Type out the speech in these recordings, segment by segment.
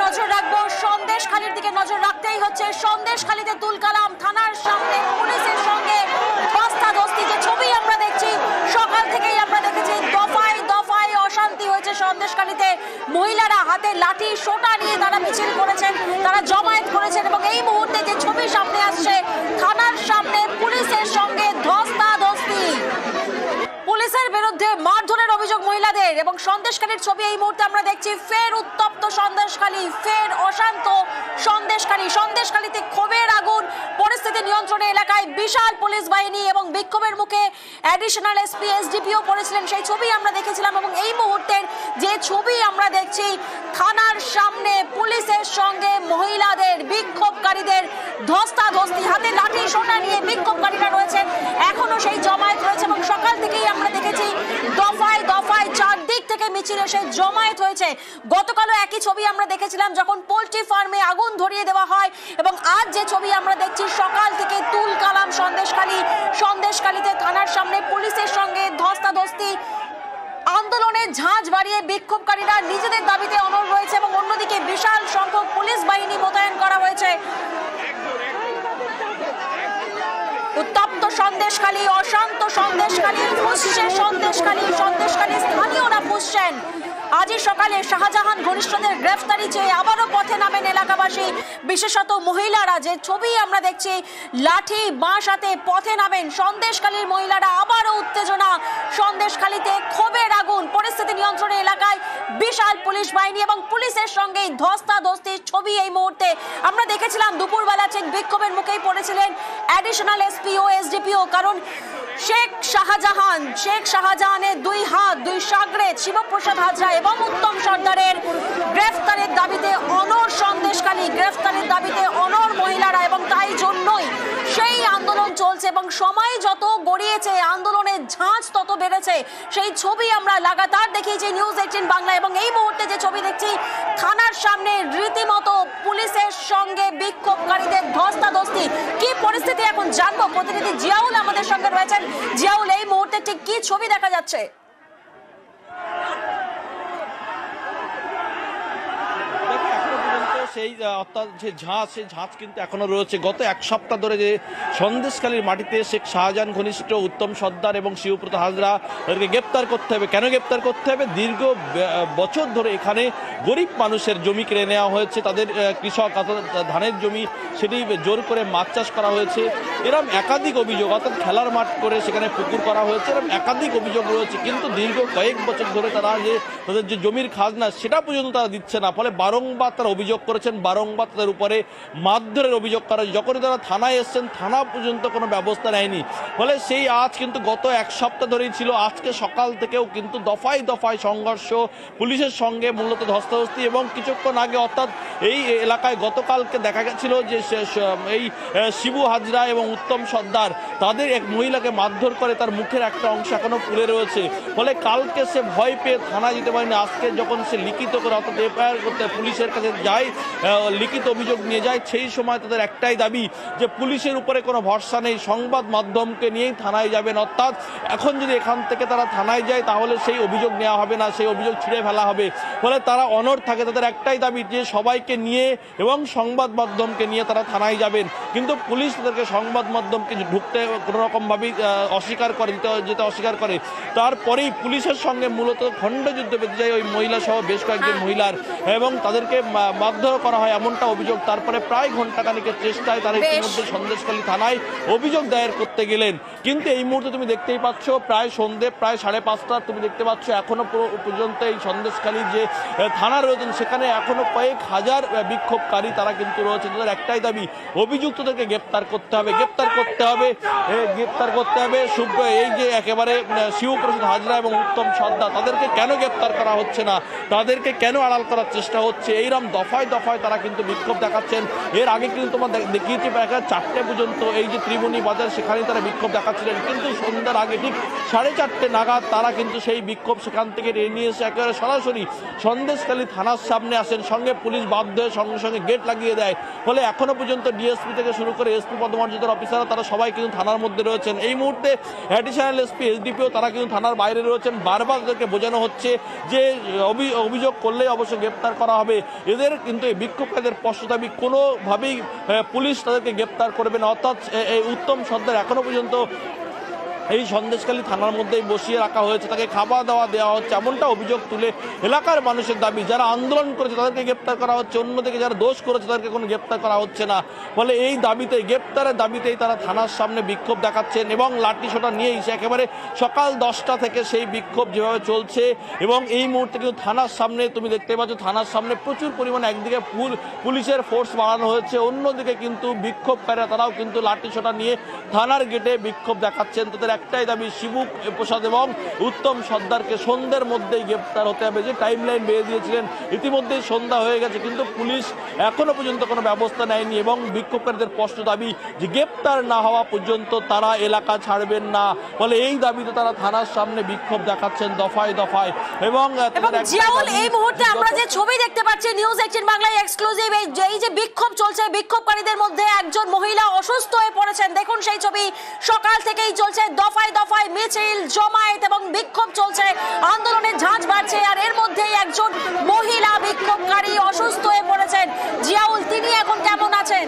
নজর রাখবো সন্দেশখালীর দিকে, নজর রাখতেই হচ্ছে। সন্দেশখালীতে তুলকালাম থানার সামনে পুলিশের সঙ্গে ধস্তাধস্তি যে ছবি আমরা দেখছি, সকাল থেকেই আমরা দেখেছি দফায় দফায় অশান্তি হয়েছে সন্দেশখালীতে। মহিলারা হাতে লাঠি সোটা নিয়ে তারা মিছিল করেছেন, তারা জমায়েত করেছেন এবং এই মুহূর্তে যে ছবি সামনে আসছে থানার সামনে পুলিশের সঙ্গে ধস্তাধস্তি, পুলিশের বিরুদ্ধে মারধরের অভিযোগ মহিলাদের এবং সন্দেশখালীর ছবি এই মুহূর্তে আমরা দেখছি। ফের উত্তপ্ত সন্দেশখালী, ফের অশান্ত সন্দেশখালী। সন্দেশখালীতে ক্ষোভের আগুন, পরিস্থিতি নিয়ন্ত্রণে এলাকায় বিশাল পুলিশ বাহিনী এবং বিক্ষোভের মুখে অ্যাডিশনাল এসপি এসডিপিও পড়েছিলেন, সেই ছবি আমরা দেখেছিলাম। এবং এই মুহূর্তের যে ছবি আমরা দেখছি থানার সামনে পুলিশের সঙ্গে মহিলাদের, বিক্ষোভকারীদের ধস্তাধস্তি, হাতে লাঠি সোটা নিয়ে বিক্ষোভকারীরা রয়েছেন, এখনো সেই জমায়েত রয়েছে এবং সকাল থেকেই আমরা দেখেছি দফায় দফায় চারদিক থেকে মিছিল এসে জমায়েত হয়েছে। গতকালও একই ছবি আমরা দেখেছিলাম যখন পোল্ট্রি ফার্মে আগুন ধরিয়ে দেওয়া হয়, এবং আজ যে ছবি আমরা দেখছি সকাল থেকে তুলকালাম সন্দেশখালী। সন্দেশখালীতে থানার সামনে পুলিশের সঙ্গে ধস্তাধস্তি, আন্দোলনের ঝাঁজ বাড়িয়ে বিক্ষোভকারীরা নিজেদের দাবিতে অনড় রয়েছে এবং অন্যদিকে বিশাল সংখ্যক পুলিশ বাহিনী মোতায়েন করা হয়েছে। উত্তপ্ত সন্দেশখালী, অশান্ত সন্দেশখালী, ফুঁসছে সন্দেশখালী, সন্দেশখালী স্থানীয়রা ফুঁসছেন। আজই সকালে শাহজাহান ঘনিষ্ঠদের গ্রেফতারি চেয়ে আবারও পথে নামেন এলাকাবাসী, বিশেষত মহিলারা। যে ছবি আমরা দেখছি, লাঠি বাঁশ হাতে পথে নামেন সন্দেশখালীর মহিলারা। আবারও উত্তেজনা সন্দেশখালীতে, ক্ষোভের আগুন, পরিস্থিতি নিয়ন্ত্রণে এলাকায় বিশাল পুলিশ বাহিনী এবং পুলিশের সঙ্গে ধস্তাধস্তির ছবি এই মুহূর্তে আমরা দেখেছিলাম। দুপুরবেলা ঠিক বিক্ষোভের মুখেই পড়েছিলেন অ্যাডিশনাল এসপি ও এসডিপিও, কারণ শেখ শাহজাহানের দুই হাত, দুই সাগরেদ শিবপ্রসাদ হাজরা এবং উত্তম সর্দারের গ্রেফতারের দাবিতে অনড় সন্দেশখালী, গ্রেফতারের দাবিতে অনড় মহিলারা, এবং তাই জন্যই সেই আন্দোলন চলছে এবং সময় যত গড়িয়েছে আন্দোলনের ঝাঁজ তত বেড়েছে। সেই ছবি আমরা লাগাতার দেখিয়েছি নিউজ 18 বাংলা, এবং এই মুহূর্তে যে ছবি দেখছি থানার সামনে রীতিমতো পুলিশের সঙ্গে বিক্ষোভকারীদের ধস্তাধস্তি। কি পরিস্থিতি এখন জানবো, প্রতিনিধি জিয়াউল আমাদের সঙ্গে রয়েছেন। জিয়াউল, এই মুহূর্তে ঠিক কি ছবি দেখা যাচ্ছে? সেই অর্থাৎ যে ঝাঁজ, সেই ঝাঁজ কিন্তু এখনো রয়েছে। গত এক সপ্তাহ ধরে যে সন্দেশখালীর মাটিতে শেখ শাহজাহান ঘনিষ্ঠ উত্তম সর্দার এবং শিবপ্রসাদ হাজরা তাদেরকে গ্রেপ্তার করতে হবে। কেন গ্রেপ্তার করতে হবে? দীর্ঘ বছর ধরে এখানে গরিব মানুষের জমি কেড়ে নেওয়া হয়েছে, তাদের কৃষক ধানের জমি সেটি জোর করে মাছ চাষ করা হয়েছে, এরকম একাধিক অভিযোগ, অর্থাৎ খেলার মাঠ করে সেখানে পুকুর করা হয়েছে, এরকম একাধিক অভিযোগ রয়েছে। কিন্তু দীর্ঘ কয়েক বছর ধরে তারা যে তাদের যে জমির খাজনা সেটা পর্যন্ত তারা দিচ্ছে না। ফলে বারংবার তারা অভিযোগ করেছেন, বারংবার তাদের উপরে মারধরের অভিযোগ করা। যখনই তারা থানায় এসছেন থানা পর্যন্ত কোনো ব্যবস্থা নেয়নি। ফলে সেই আজ কিন্তু গত এক সপ্তাহ ধরেই ছিল। আজকে সকাল থেকেও কিন্তু দফায় দফায় সংঘর্ষ, পুলিশের সঙ্গে মূলত ধস্তাধস্তি, এবং কিছুক্ষণ আগে অর্থাৎ এই এলাকায় গতকালকে দেখা গেছিল যে এই শিবু হাজরা এবং উত্তম সর্দার তাদের এক মহিলাকে মারধর করে, তার মুখের একটা অংশ এখনো পুড়ে রয়েছে। ফলে কালকে সে ভয় পেয়ে থানা যেতে পারেনি। আজকে যখন সে লিখিত করে অর্থাৎ এফআইআর করতে পুলিশের কাছে যায়, লিখিত অভিযোগ নিয়ে যায়, সেই সময় তাদের একটাই দাবি যে পুলিশের উপরে কোনো ভরসা নেই, সংবাদ মাধ্যমকে নিয়েই থানায় যাবেন। অর্থাৎ এখন যদি এখান থেকে তারা থানায় যায় তাহলে সেই অভিযোগ নেওয়া হবে না, সেই অভিযোগ ছিঁড়ে ফেলা হবে। ফলে তারা অনড় থাকে, তাদের একটাই দাবি যে সবাইকে নিয়ে এবং সংবাদ মাধ্যমকে নিয়ে তারা থানায় যাবেন। কিন্তু পুলিশ তাদেরকে সংবাদ মাধ্যমকে ঢুকতে কোনো রকমভাবেই অস্বীকার করে, যেতে অস্বীকার করে। তারপরেই পুলিশের সঙ্গে মূলত খণ্ডযুদ্ধ বেঁধে যায় ওই মহিলা সহ বেশ কয়েকজন মহিলার, এবং তাদেরকে মারধর করা হয় এমনটা অভিযোগ। তারপরে প্রায় ঘন্টাখানিকের চেষ্টায় তারা ইতিমধ্যে সন্দেশখালী থানায় অভিযোগ দায়ের করতে গেলেন। কিন্তু এই মুহূর্তে তুমি দেখতেই পাচ্ছ প্রায় সন্ধ্যে, প্রায় 5:30 তুমি দেখতে পাচ্ছ এখনো পর্যন্ত এই সন্দেশখালী যে থানা রয়েছেন সেখানে এখনো কয়েক হাজার বিক্ষোভকারী তারা কিন্তু রয়েছে। তাদের একটাই দাবি অভিযুক্তদেরকে গ্রেপ্তার করতে হবে, গ্রেপ্তার করতে হবে, গ্রেপ্তার করতে হবে। এই যে একেবারে শিবপ্রসাদ হাজরা এবং উত্তম সর্দার, তাদেরকে কেন গ্রেপ্তার করা হচ্ছে না, তাদেরকে কেন আড়াল করার চেষ্টা হচ্ছে, এইরকম দফায় দফায় সময় তারা কিন্তু বিক্ষোভ দেখাচ্ছেন। এর আগে কিন্তু তোমরা দেখিয়েছি প্রায় 4টে পর্যন্ত এই যে ত্রিমণি বাজার সেখানে তারা বিক্ষোভ দেখাচ্ছিলেন, কিন্তু সন্ধ্যার আগে ঠিক 4:30 নাগাদ তারা কিন্তু সেই বিক্ষোভ সেখান থেকে নিয়ে এসে একেবারে সরাসরি সন্দেশখালী থানার সামনে আসেন। সঙ্গে পুলিশ বাধ্য হয়ে সঙ্গে সঙ্গে গেট লাগিয়ে দেয়। ফলে এখনো পর্যন্ত ডিএসপি থেকে শুরু করে এসপি পদমর্যাদার অফিসাররা তারা সবাই কিন্তু থানার মধ্যে রয়েছেন। এই মুহূর্তে অ্যাডিশনাল এসপি এসডিপিও তারা কিন্তু থানার বাইরে রয়েছেন। বারবার তাদেরকে বোঝানো হচ্ছে যে অভিযোগ করলে অবশ্যই গ্রেপ্তার করা হবে। এদের কিন্তু এই বিক্ষোভকারীদের স্পষ্ট দাবি, কোনোভাবেই পুলিশ তাদেরকে গ্রেপ্তার করবে না। অর্থাৎ এই উত্তম সর্দার এখনো পর্যন্ত এই সন্দেশখালী থানার মধ্যেই বসিয়ে রাখা হয়েছে, তাকে খাওয়া দাওয়া দেওয়া হচ্ছে, এমনটা অভিযোগ তুলে এলাকার মানুষের দাবি। যারা আন্দোলন করেছে তাদেরকে গ্রেপ্তার করা হচ্ছে, অন্যদিকে যারা দোষ করেছে তাদেরকে কোনো গ্রেপ্তার করা হচ্ছে না। ফলে এই দাবিতেই, গ্রেপ্তারের দাবিতেই তারা থানার সামনে বিক্ষোভ দেখাচ্ছেন এবং লাঠিসোঁটা নিয়েই একেবারে সকাল 10টা থেকে সেই বিক্ষোভ যেভাবে চলছে। এবং এই মুহূর্তে কিন্তু থানার সামনে তুমি দেখতে পাচ্ছ, থানার সামনে প্রচুর পরিমাণে একদিকে পুলিশের ফোর্স বাড়ানো হয়েছে, অন্যদিকে কিন্তু বিক্ষোভকারীরা তারাও কিন্তু লাঠিসোঁটা নিয়ে থানার গেটে বিক্ষোভ দেখাচ্ছেন। তাদের একটাই দাবি, শিবু প্রসাদ এবং উত্তম সর্দারকে সন্ধ্যের মধ্যেই গ্রেপ্তার হতে হবে। যে টাইম লাইন বেঁধে দিয়েছিলেন, ইতিমধ্যেই সন্ধ্যা হয়ে গেছে, কিন্তু পুলিশ এখনো পর্যন্ত কোনো ব্যবস্থা নেয়নি এবং বিক্ষোভকারীদের স্পষ্ট দাবি যে গ্রেপ্তার না হওয়া পর্যন্ত তারা এলাকা ছাড়বেন না। ফলে এই দাবিতে তারা থানার সামনে বিক্ষোভ দেখাচ্ছেন দফায় দফায়। এবং জিয়াউল, এই মুহূর্তে আমরা যে ছবি দেখতে পাচ্ছি নিউজ 18 বাংলায় এক্সক্লুসিভ, এই যে বিক্ষোভ চলছে, বিক্ষোভকারীদের মধ্যে একজন মহিলা অসুস্থ হয়ে পড়েছেন। দেখুন সেই ছবি, সকাল থেকেই চলছে দফায় দফায় মিছিল, জমায়েত এবং বিক্ষোভ চলছে, আন্দোলনের ঝাঁজ বাড়ছে। আর এর মধ্যেই একজন মহিলা বিক্ষোভকারী অসুস্থ হয়ে পড়েছেন। জিয়াউল, তিনি এখন কেমন আছেন?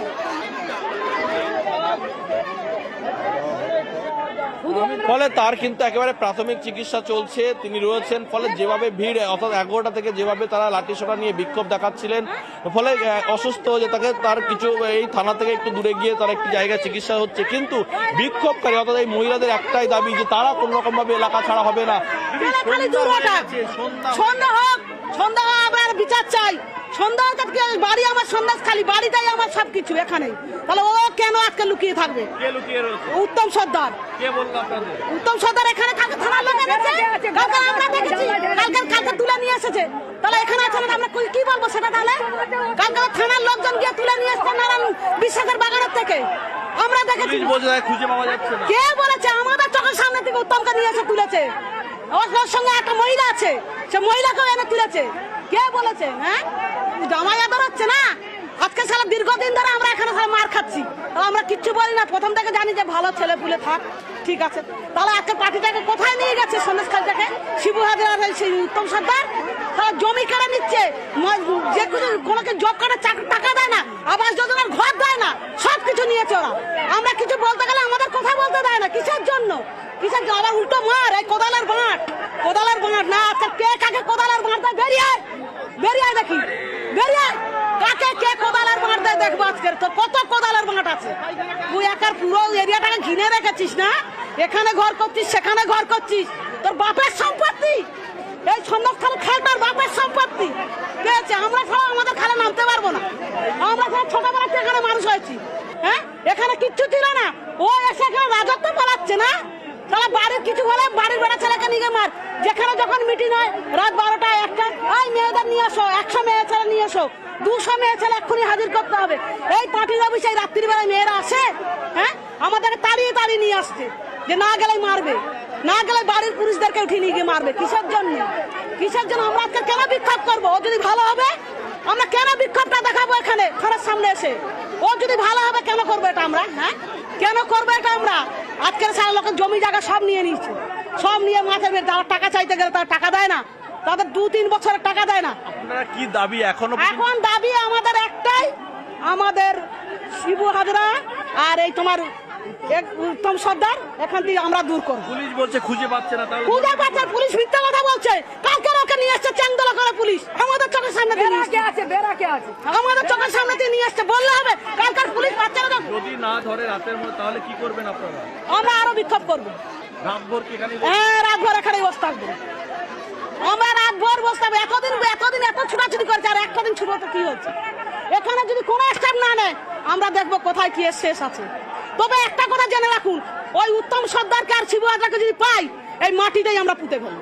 ফলে তার কিন্তু একেবারে প্রাথমিক চিকিৎসা চলছে, তিনি রয়েছেন। ফলে যেভাবে ভিড়, অর্থাৎ 11টা থেকে যেভাবে তারা লাঠিসোঁটা নিয়ে বিক্ষোভ দেখাচ্ছিলেন, ফলে অসুস্থ হয়ে তাকে তার কিছু এই থানা থেকে একটু দূরে গিয়ে তার একটি জায়গায় চিকিৎসা হচ্ছে। কিন্তু বিক্ষোভকারী অর্থাৎ এই মহিলাদের একটাই দাবি যে তারা কোনো রকম ভাবে এলাকা ছাড়া হবে না। সন্ধ্যা আমরা বিচার চাই। সন্ধ্যা বাড়ি আমার সন্দেশখালী, বাড়িটাই আমার সবকিছু এখানে। তাহলে ও কেন আজকে লুকিয়ে থাকবে? উত্তম সর্দার। উত্তম সর্দার এখানে কালকে থানার লোক এনেছে, কালকে আমরা দেখেছি, কালকে তুলে নিয়ে এসেছে। তাহলে এখানে আছে না, আমরা কি বলবো সেটা? তাহলে কালকে থানার লোকজন গিয়ে তুলে নিয়ে এসছে নারায়ণ বিশ্বাসের বাগানের থেকে, আমরা দেখেছি। কে বলেছে? আমাদের চোখের সামনে থেকে উত্তমকে নিয়ে এসে তুলেছে। ওর সঙ্গে একটা মহিলা আছে, সে মহিলাকেও এনে তুলেছে। কে বলেছে? হ্যাঁ, জামাই আদর হচ্ছে না। আজকে সারা দীর্ঘদিন ধরে আমরা এখানে সবাই মার খাচ্ছি, আমরা কিচ্ছু বলি না। প্রথম থেকে জানি যে ভালো ছেলে পুলে থাক, ঠিক আছে। তাহলে আজকে পার্টিটাকে কোথায় নিয়ে গেছে? সন্দেশখালী থেকে শিবু হাজার সেই উত্তম সর্দার তারা জমি কেড়ে নিচ্ছে, যে কোনোকে জব কার্ডের টাকা দেয় না, আবাস যোজনার ঘর দেয় না, সবকিছু নিয়েছে ওরা। আমরা কিছু বলতে গেলে আমাদের কথা বলতে দেয় না। কিসের জন্য? কিসের জন্য? আবার উল্টো মার, এই কোদালের বাঁট, কোদালের বাঁট না। আজকে কে কাকে কোদালের বাঁট দেয়? বেরিয়ে বেরিয়ে দেখি, বেরিয়ে কাকে কে কোদালের বাঁট দেয় দেখবো। আজকে তো কত কোদালের বাঁট আছে। তুই একার পুরো এরিয়াটাকে ঘিরে রেখেছিস না, এখানে ঘর করছিস, সেখানে ঘর করছিস, তোর বাপের সম্পত্তি। এই সন্দেশখালী খালটার বাপের সম্পত্তি। পেয়েছে, আমরা ছাড়া আমাদের খালে নামতে পারবো না। আমরা সব ছোটবেলা থেকে এখানে মানুষ হয়েছি। হ্যাঁ, এখানে কিচ্ছু ছিল না, ও এসে এখানে রাজত্ব পালাচ্ছে না। তাহলে বাড়ির কিছু হলে বাড়ির বেড়া ছেলেকে নিয়ে মার। যেখানে যখন মিটিং হয় রাত 12টা 1টা, ওই মেয়েদের নিয়ে আসো, 100 মেয়ে ছেলে নিয়ে আসো, 200 মেয়ে ছেলে এক্ষুনি হাজির করতে হবে। এই পার্টির অফিসে রাত্রিবেলায় মেয়েরা আসে, হ্যাঁ, আমাদেরকে তাড়িয়ে তাড়িয়ে নিয়ে আসছে যে না গেলেই মারবে, না গেলে বাড়ির পুরুষদেরকে উঠিয়ে নিয়ে গিয়ে মারবে। কিসের জন্য? কিসের জন্য? আমরা আজকে কেন বিক্ষোভ করবো? ও যদি ভালো হবে আমরা কেন বিক্ষোভটা দেখাবো এখানে থানার সামনে এসে? ও যদি ভালো হবে কেন করবো এটা আমরা? হ্যাঁ, কেন করবো এটা আমরা? আজকের সারা লোকের জমি জায়গা সব নিয়ে নিচ্ছে, সব নিয়ে মাথায় বের। তারা টাকা চাইতে গেলে তারা টাকা দেয় না, তাদের 2-3 বছরের টাকা দেয় না। আপনারা কি দাবি এখন দাবি আমাদের একটাই, আমাদের শিবু হাজরা আর এই তোমার উত্তম সর্দার এখান থেকে আমরা দূর করবো। পুলিশ বলছে খুঁজে পাচ্ছে না, খুঁজে পাচ্ছে, পুলিশ মিথ্যা কথা বলছে। কালকে ওকে নিয়ে আসছে চ্যাংদোলা করে পুলিশ, আমাদের চোখের সামনে দিয়ে আমাদের চোখের সামনে দিয়ে নিয়ে আসছে। বললে হবে কালকার পুলিশ বাচ্চারা যদি না ধরে রাতের মধ্যে, তাহলে কি করবেন আপনারা? আমরা আরো বিক্ষোভ করবো। রাতভর কি এখানে? হ্যাঁ, রাতভর এখানেই বসে থাকবো। আমরা রাতভর বসে থাকবো। এতদিন এত ছুটাছুটি করছে, আর একটা দিন ছুটো তো কি হচ্ছে? এখানে যদি কোনো স্টেপ না নেয় আমরা দেখবো কোথায় কি শেষ আছে। তবে একটা কথা জেনে রাখুন, ওই উত্তম সর্দারকে আর শিবু হাজরাকে যদি পাই, এই মাটিতেই আমরা পুঁতে ফেলবো।